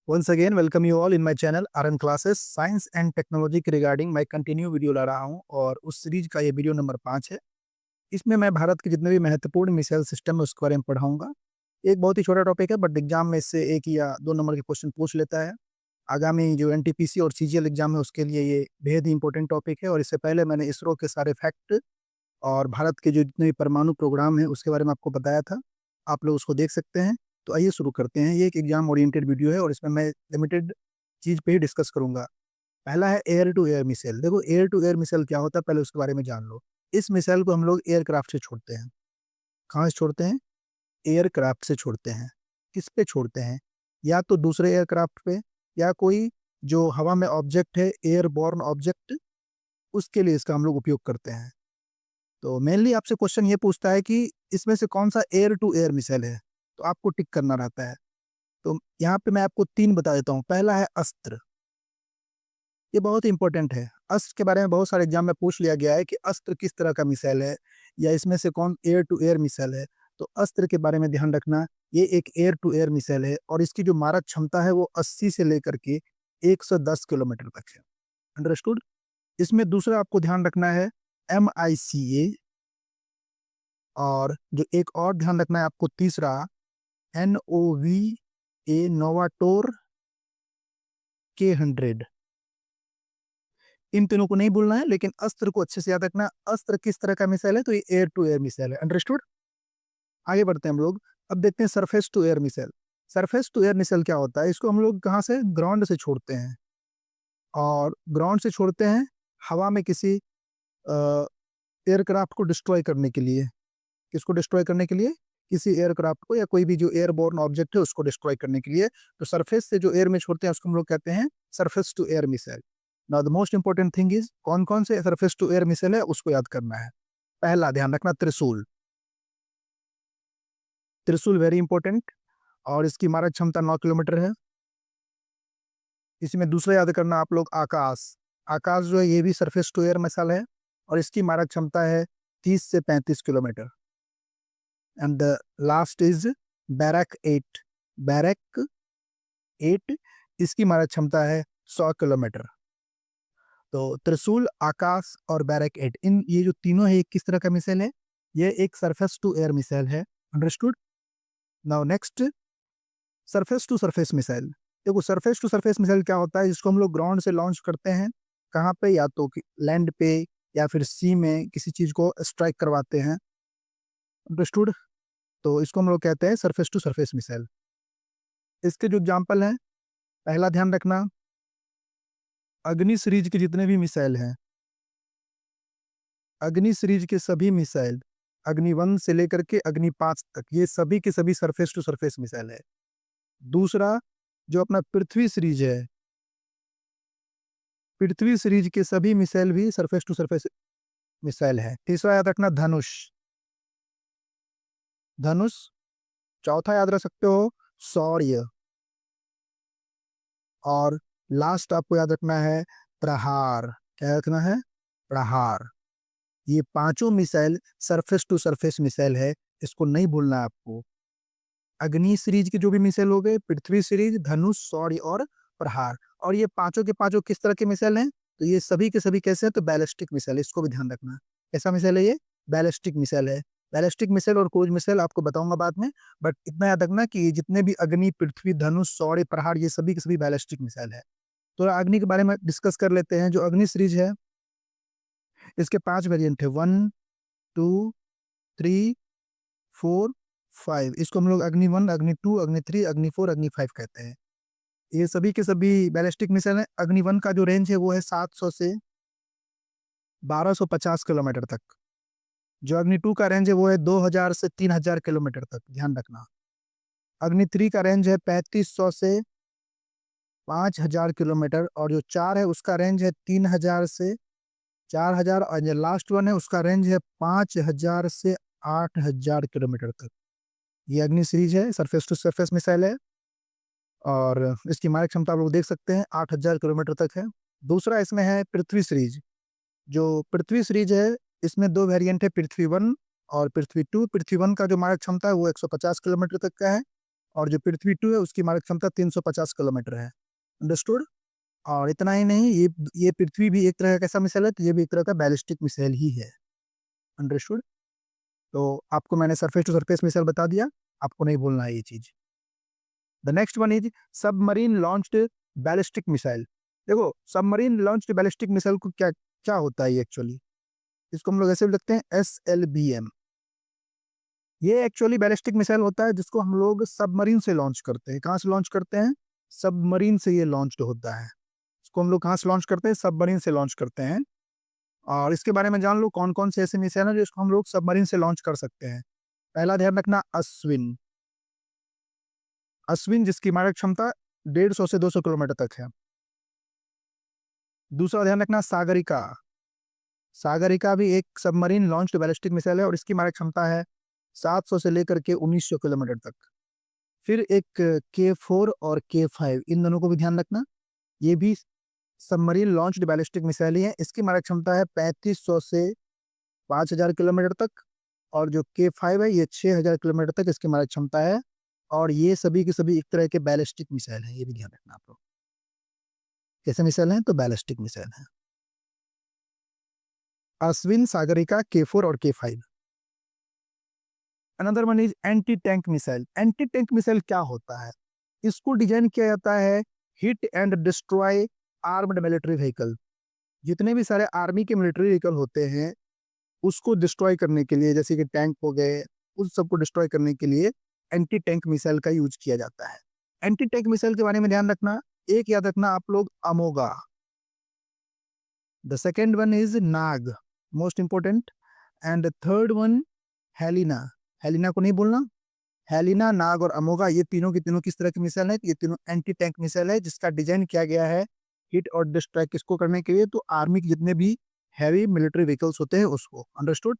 Once again, welcome you all in my channel RN Classes science and technology के regarding मैं continue video ला रहा हूं और उस सीरीज का ये वीडियो नंबर 5 है। इसमें मैं भारत के जितने भी महत्वपूर्ण मिसाइल सिस्टम है उसके बारे में पढ़ाऊंगा। एक बहुत ही छोटा टॉपिक है बट एग्जाम में इससे 1 या 2 नंबर के क्वेश्चन पूछ लेता है। आगामी जो एनटीपीसी और सीजीएल एग्जाम है उसके लिए ये बेहद ही इंपॉर्टेंट टॉपिक है और इससे पहले मैंने इसरो के सारे फैक्ट और भारत के जो जितने भी परमाणु प्रोग्राम है उसके बारे में आपको बताया था। आप लोग उसको देख सकते हैं। तो आइए शुरू करते हैं। ये एक एग्जाम ओरिएंटेड वीडियो है और इसमें मैं लिमिटेड चीज पे ही डिस्कस करूंगा। पहला है एयर टू एयर मिसाइल। देखो एयर टू एयर मिसाइल क्या होता है पहले उसके बारे में जान लो। इस मिसाइल को हम लोग एयरक्राफ्ट से छोड़ते हैं। कहाँ से छोड़ते हैं? एयरक्राफ्ट से छोड़ते हैं। किस पे छोड़ते हैं? या तो दूसरे एयरक्राफ्ट पे या कोई जो हवा में ऑब्जेक्ट है एयरबॉर्न ऑब्जेक्ट, उसके लिए इसका हम लोग उपयोग करते हैं। तो मेनली आपसे क्वेश्चन ये पूछता है कि इसमें से कौन सा एयर टू एयर मिसाइल है, तो आपको टिक करना रहता है। तो यहाँ पे मैं आपको 3 बता देता हूँ। पहला है अस्त्र। ये बहुत ही इंपॉर्टेंट है। अस्त्र के बारे में बहुत सारे एग्जाम में पूछ लिया गया है कि अस्त्र किस तरह का मिसाइल है या इसमें से कौन एयर टू एयर मिसाइल है। तो अस्त्र के बारे में ध्यान रखना, ये एक एयर टू एयर मिसाइल है और इसकी जो मारक क्षमता है वो 80 से लेकर के 110 किलोमीटर तक है। अंडरस्टूड। इसमें दूसरा आपको ध्यान रखना है MICA, और जो एक और ध्यान रखना है आपको तीसरा NOVA नोवाटोर K100। इन तीनों को नहीं भूलना है लेकिन अस्त्र को अच्छे से याद रखना। अस्त्र किस तरह का मिसाइल है, तो ये एयर टू एयर मिसाइल है। अंडरस्टूड। आगे बढ़ते हैं हम लोग। अब देखते हैं surface to air missile. Surface to air missile क्या होता है? इसको हम लोग कहाँ से? ग्राउंड से छोड़ते हैं। और ग्राउंड से छोड़ते हैं हवा में किसी एयरक्राफ्ट को डिस्ट्रॉय करने के लिए। किसको डिस्ट्रॉय करने के लिए? किसी एयरक्राफ्ट को या कोई भी जो एयरबोर्न ऑब्जेक्ट है उसको डिस्ट्रॉय करने के लिए। तो सरफेस से जो एयर में छोड़ते हैं उसको हम लोग कहते हैं surface to air missile. Now the most important thing is कौन कौन से सरफेस टू एयर मिसाइल है उसको याद करना है। पहला ध्यान रखना त्रिशूल। त्रिशूल वेरी इंपॉर्टेंट और इसकी मारक क्षमता 9 किलोमीटर है। इसमें दूसरा याद करना आप लोग आकाश। आकाश जो है ये भी सरफेस टू एयर मिसाइल है और इसकी मारक क्षमता है 30 से 35 kilometre. And the last is barrack 8। Barrack 8, इसकी मारक क्षमता है 100 किलोमीटर। तो त्रिशूल, आकाश और बैरक 8, इन ये जो तीनों है ये किस तरह का मिसाइल है? ये एक सरफेस टू एयर मिसाइल है। Understood. Now next, surface to surface missile. देखो सरफेस टू सरफेस मिसाइल क्या होता है? जिसको हम लोग ग्राउंड से लॉन्च करते हैं। कहाँ पे? या तो लैंड पे या फिर सी में किसी चीज को स्ट्राइक करवाते हैं। अंडरस्टूड। तो इसको हम लोग कहते हैं सरफेस टू सरफेस मिसाइल। इसके जो एग्जाम्पल हैं, पहला ध्यान रखना अग्नि सीरीज के जितने भी मिसाइल हैं, अग्नि सीरीज के सभी मिसाइल, अग्नि 1 से लेकर के अग्नि 5 तक, ये सभी के सभी सरफेस टू सरफेस मिसाइल है। दूसरा जो अपना पृथ्वी सीरीज है, पृथ्वी सीरीज के सभी मिसाइल भी सरफेस टू सरफेस मिसाइल है। तीसरा याद रखना धनुष। धनुष। चौथा याद रख सकते हो शौर्य। और लास्ट आपको याद रखना है प्रहार। क्या रखना है? प्रहार। ये पांचों missile surface to surface missile है, इसको नहीं भूलना है आपको। अग्नि सीरीज के जो भी मिसाइल हो गए, पृथ्वी सीरीज, धनुष, शौर्य और प्रहार। और ये पांचों के पांचों किस तरह के मिसाइल हैं? तो ये सभी के सभी कैसे हैं? तो बैलिस्टिक मिसाइल है, इसको भी ध्यान रखना। कैसा मिसाइल है ये? बैलिस्टिक मिसाइल है। बैलिस्टिक मिसाइल और क्रूज मिसाइल आपको बताऊंगा बाद में, बट इतना याद रखना कि ये जितने भी अग्नि, पृथ्वी, धनुष, शौर्य, प्रहार, ये सभी के सभी बैलिस्टिक मिसाइल है। तो अग्नि के बारे में डिस्कस कर लेते हैं। जो अग्नि सीरीज है इसके 5 वेरिएंट है, 1, 2, 3, 4, 5। इसको हम लोग अग्नि 1, अग्नि 2, अग्नि 3, अग्नि 4, अग्नि 5 कहते हैं। ये सभी के सभी बैलिस्टिक मिसाइल है। अग्नि 1 का जो रेंज है वो है 700 से 1250 किलोमीटर तक। जो अग्नि 2 का रेंज है वो है 2000 से 3000 किलोमीटर तक, ध्यान रखना। अग्नि 3 का रेंज है 3500 से 5000 किलोमीटर और जो 4 है उसका रेंज है 3000 से 4000 और जो लास्ट वन है उसका रेंज है 5000 से 8000 किलोमीटर तक। ये अग्नि सीरीज है, सरफेस टू सरफेस मिसाइल है और इसकी मारक क्षमता आप लोग देख सकते हैं 8000 किलोमीटर तक है। दूसरा इसमें है पृथ्वी सीरीज। जो पृथ्वी सीरीज है इसमें 2 वेरिएंट है, पृथ्वी 1 और पृथ्वी 2। पृथ्वी 1 का जो मारक क्षमता है वो 150 किलोमीटर तक का है और जो पृथ्वी 2 है उसकी मारक क्षमता 350 किलोमीटर है। अंडरस्टूड। और इतना ही नहीं, ये पृथ्वी भी एक तरह का कैसा मिसाइल है, तो ये भी एक तरह का बैलिस्टिक मिसाइल ही है। अंडरस्टूड। तो आपको मैंने सरफेस टू सरफेस मिसाइल बता दिया, आपको नहीं भूलना है ये चीज। The next one is submarine launched ballistic missile. देखो, सबमरीन लॉन्च्ड बैलिस्टिक मिसाइल को क्या क्या होता है एक्चुअली, इसको हम लोग ऐसे भी लिखते हैं SLBM। ये एक्चुअली बैलिस्टिक मिसाइल होता है जिसको हम लोग सबमरीन से लॉन्च करते हैं। कहाँ से लॉन्च करते हैं? सबमरीन से ये लॉन्च होता है। इसको हम लोग कहाँ से लॉन्च करते हैं? सबमरीन से लॉन्च करते हैं। और इसके बारे में जान लो कौन कौन से ऐसे मिसाइल हैं जिसको हम लोग सबमरीन से लॉन्च कर सकते हैं। पहला ध्यान रखना, अश्विन। अश्विन जिसकी मारक क्षमता 150 से 200 किलोमीटर तक है। दूसरा ध्यान रखना, सागरिका। सागरिका भी एक सबमरीन लॉन्च्ड बैलिस्टिक मिसाइल है और इसकी मारक क्षमता है 700 से लेकर के 1900 किलोमीटर तक। फिर एक K4 और K5, इन दोनों को भी ध्यान रखना। ये भी सबमरीन लॉन्च्ड बैलिस्टिक मिसाइल ही है। इसकी मारक क्षमता है 3500 से 5000 किलोमीटर तक। और जो K5 है ये 6000 किलोमीटर तक इसकी मारक क्षमता है। और ये सभी के सभी एक तरह के बैलिस्टिक मिसाइल हैं, ये भी ध्यान रखना आप लोग। कैसे मिसाइल हैं? तो बैलिस्टिक मिसाइल हैं। अश्विन, सागरिका, K4 और K5। Another one is anti tank missile. Anti tank missile क्या होता है? इसको डिजाइन किया जाता है hit and destroy armed military vehicle. जितने भी सारे आर्मी के मिलिट्री व्हीकल होते हैं उसको डिस्ट्रॉय करने के लिए, जैसे कि टैंक हो गए, उस सबको डिस्ट्रॉय करने के लिए एंटी टैंक मिसाइल का यूज किया जाता है। एंटी टैंक मिसाइल के बारे में ध्यान रखना, एक याद रखना आप लोग, अमोगा। द सेकेंड वन इज नाग, most important. And third one हेलिना। हेलिना को नहीं बोलना। हेलिना, नाग और अमोगा, ये तीनों की तीनों किस तरह की मिसाइल है? ये तीनों एंटी टैंक मिसाइल है जिसका डिजाइन किया गया है हिट और डिस्ट्रॉय किसको करने के लिए? तो आर्मी के जितने भी हैवी मिलिट्री व्हीकल्स होते हैं उसको। Understood.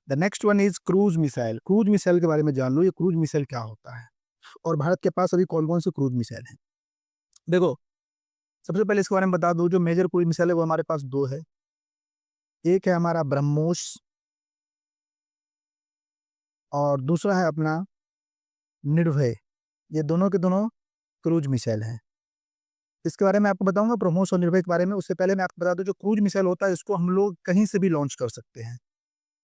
The next one is cruise missile. Cruise missile के बारे में जान लो, ये क्रूज मिसाइल क्या होता है और भारत के पास अभी कौन कौन से क्रूज मिसाइल हैं। देखो, सबसे पहले इसके बारे में बता दो, जो मेजर क्रूज मिसाइल है वो हमारे पास दो है। एक है हमारा ब्रह्मोस और दूसरा है अपना निर्भय। ये दोनों के दोनों क्रूज मिसाइल हैं। इसके बारे में आपको बताऊंगा ब्रह्मोस और निर्भय के बारे में। उससे पहले मैं आपको बता दूं, जो क्रूज मिसाइल होता है इसको हम लोग कहीं से भी लॉन्च कर सकते हैं।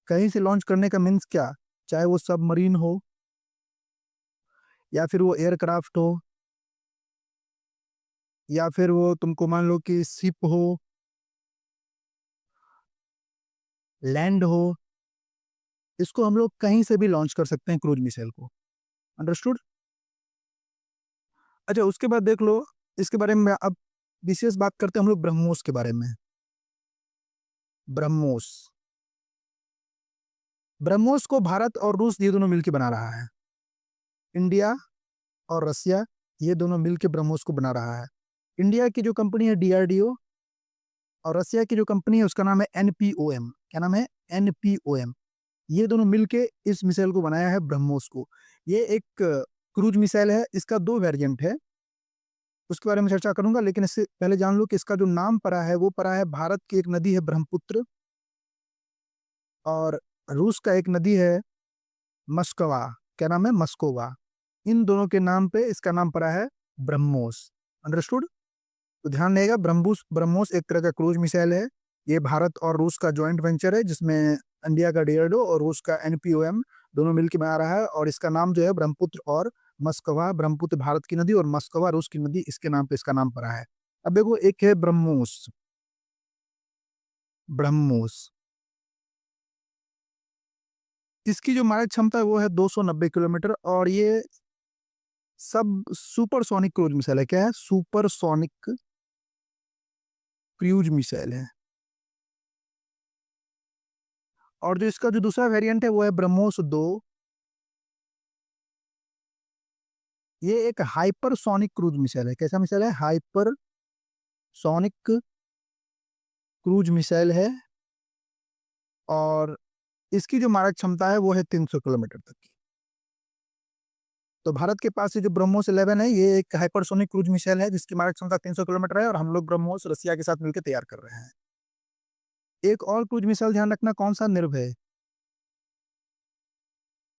कहीं से लॉन्च करने का मीन्स क्या? चाहे वो सबमरीन हो या फिर वो एयरक्राफ्ट हो या फिर वो तुमको मान लो कि शिप हो, लैंड हो, इसको हम लोग कहीं से भी लॉन्च कर सकते हैं क्रूज मिसाइल को। अंडरस्टूड। अच्छा, उसके बाद देख लो, इसके बारे में अब विशेष बात करते हैं हम लोग ब्रह्मोस के बारे में। ब्रह्मोस। ब्रह्मोस को भारत और रूस ये दोनों मिलकर बना रहा है। इंडिया और रसिया ये दोनों मिलकर ब्रह्मोस को बना रहा है। इंडिया की जो कंपनी है DRDO और रसिया की जो कंपनी है उसका नाम है NPOM। क्या नाम है? NPOM। ये दोनों मिलके इस मिसाइल को बनाया है, ब्रह्मोस को। ये एक क्रूज मिसाइल है, इसका दो वेरिएंट है, उसके बारे में चर्चा करूंगा। लेकिन इससे पहले जान लो कि इसका जो नाम पड़ा है वो पड़ा है भारत की एक नदी है ब्रह्मपुत्र, और रूस का एक नदी है मस्कवा। क्या नाम है? मस्कोवा। इन दोनों के नाम पे इसका नाम पड़ा है ब्रह्मोस। अंडरस्टूड। तो ध्यान रहेगा, ब्रह्मोस ब्रह्मोस एक तरह का क्रूज मिसाइल है। ये भारत और रूस का जॉइंट वेंचर है जिसमें इंडिया का DRDO और रूस का NPOM दोनों मिलकर बना रहा है। और इसका नाम जो है ब्रह्मपुत्र और मस्कवा, ब्रह्मपुत्र भारत की नदी और मस्कवा रूस की नदी, इसके नाम पे इसका नाम पड़ा है। अब देखो, एक है ब्रह्मोस। ब्रह्मोस, इसकी जो मारक क्षमता है वो है 290 किलोमीटर और ये सब सुपरसोनिक क्रूज मिसाइल है। क्या है? सुपरसोनिक क्रूज मिसाइल है। और जो इसका जो दूसरा वेरिएंट है वो है ब्रह्मोस 2। ये एक हाइपरसोनिक क्रूज मिसाइल है। कैसा मिसाइल है? हाइपरसोनिक क्रूज मिसाइल है। और इसकी जो मारक क्षमता है वो है 300 किलोमीटर तक की। तो भारत के पास ये जो ब्रह्मोस 11 है ये एक हाइपरसोनिक क्रूज मिसाइल है जिसकी मारक क्षमता 300 किलोमीटर है और हम लोग ब्रह्मोस रसिया के साथ मिलकर तैयार कर रहे हैं। एक और क्रूज मिसाइल ध्यान रखना, कौन सा? निर्भय।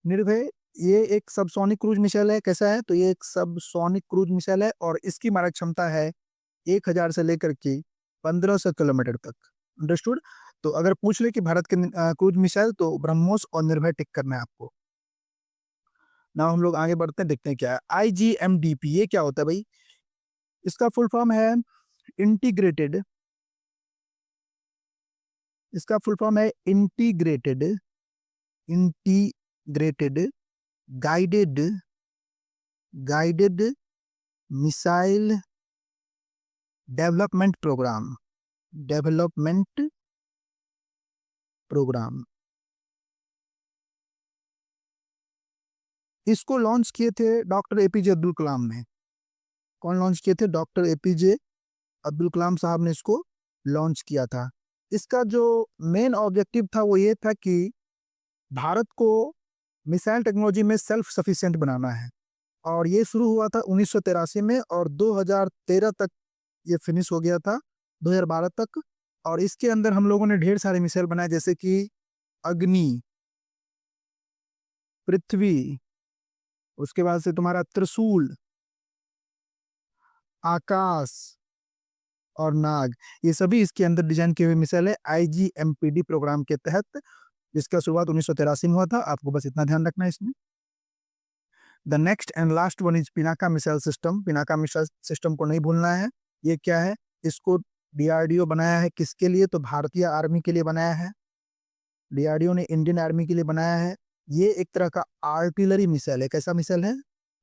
निर्भय ये एक सबसोनिक क्रूज मिसाइल है। कैसा है? तो ये एक सबसोनिक क्रूज मिसाइल है और इसकी मारक क्षमता है 1000 से लेकर के 1500 किलोमीटर तक। अंडरस्टूड? तो अगर पूछ ले कि भारत के क्रूज मिसाइल, तो ब्रह्मोस और निर्भय टिक करना है आपको। ना हम लोग आगे बढ़ते हैं, देखते हैं क्या है IGMDP। ये क्या होता है भाई? इसका फुल फॉर्म है इंटीग्रेटेड इसका फुल फॉर्म है integrated integrated guided guided missile development programme. इसको लॉन्च किए थे डॉक्टर एपीजे अब्दुल कलाम ने। कौन लॉन्च किए थे? डॉक्टर एपीजे अब्दुल कलाम साहब ने इसको लॉन्च किया था। इसका जो मेन ऑब्जेक्टिव था वो ये था कि भारत को मिसाइल टेक्नोलॉजी में सेल्फ सफिशिएंट बनाना है। और ये शुरू हुआ था 1983 में और 2013 तक ये फिनिश हो गया था, 2012 तक। और इसके अंदर हम लोगों ने ढेर सारे मिसाइल बनाए, जैसे कि अग्नि, पृथ्वी, उसके बाद से तुम्हारा त्रिशूल, आकाश और नाग। ये सभी इसके अंदर डिजाइन किए हुए मिसाइल है IGMPD प्रोग्राम के तहत, जिसका शुरुआत 1983 में हुआ था। आपको बस इतना ध्यान रखना है इसमें। The next and last one is Pinaka missile system. Pinaka missile system को नहीं भूलना है। ये क्या है? इसको DRDO बनाया है। किसके लिए? तो भारतीय आर्मी के लिए बनाया है। DRDO ने इंडियन आर्मी के लिए बनाया है। ये एक तरह का आर्टिलरी मिसाइल है। कैसा मिसाइल है?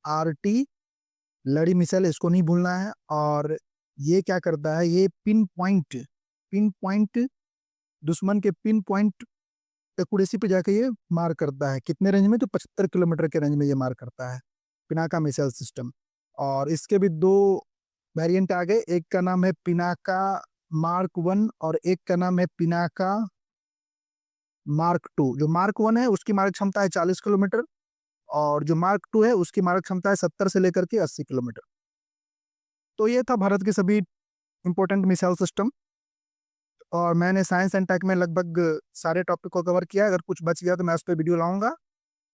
आर्टिलरी मिसाइल, इसको नहीं भूलना है। और ये क्या करता है? ये पिन पॉइंट दुश्मन के पिन पॉइंट एक्यूरेसी पे जाके ये मार करता है। कितने रेंज में? तो 75 किलोमीटर के रेंज में ये मार करता है, पिनाका मिसाइल सिस्टम। और इसके भी दो वेरिएंट आ गए। एक का नाम है पिनाका Mark 1 और एक का नाम है पिनाका Mark 2। जो Mark 1 है उसकी मारक क्षमता है 40 किलोमीटर और जो Mark 2 है उसकी मारक क्षमता है 70 से लेकर के 80 किलोमीटर। तो ये था भारत के सभी इंपॉर्टेंट मिसाइल सिस्टम। और मैंने साइंस एंड टेक में लगभग सारे टॉपिक को कवर किया। अगर कुछ बच गया तो मैं उस पर वीडियो लाऊंगा।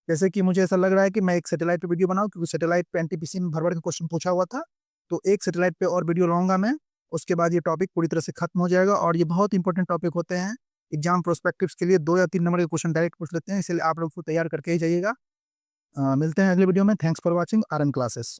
जैसे कि मुझे ऐसा लग रहा है कि मैं एक सैटेलाइट पे वीडियो बनाऊं, क्योंकि सैटेलाइट पे NTPC में भर भर के क्वेश्चन पूछा हुआ था। तो एक सैटेलाइट पे और वीडियो लाऊंगा मैं। उसके बाद ये टॉपिक पूरी तरह से खत्म हो जाएगा। और ये बहुत इंपॉर्टेंट टॉपिक होते हैं एग्जाम प्रोस्पेक्टिव्स के लिए। 2 या 3 नंबर के क्वेश्चन डायरेक्ट पूछ लेते हैं, इसलिए आप लोग को तैयार करके ही जाइएगा। मिलते हैं अगले वीडियो में। Thanks for watching RN classes.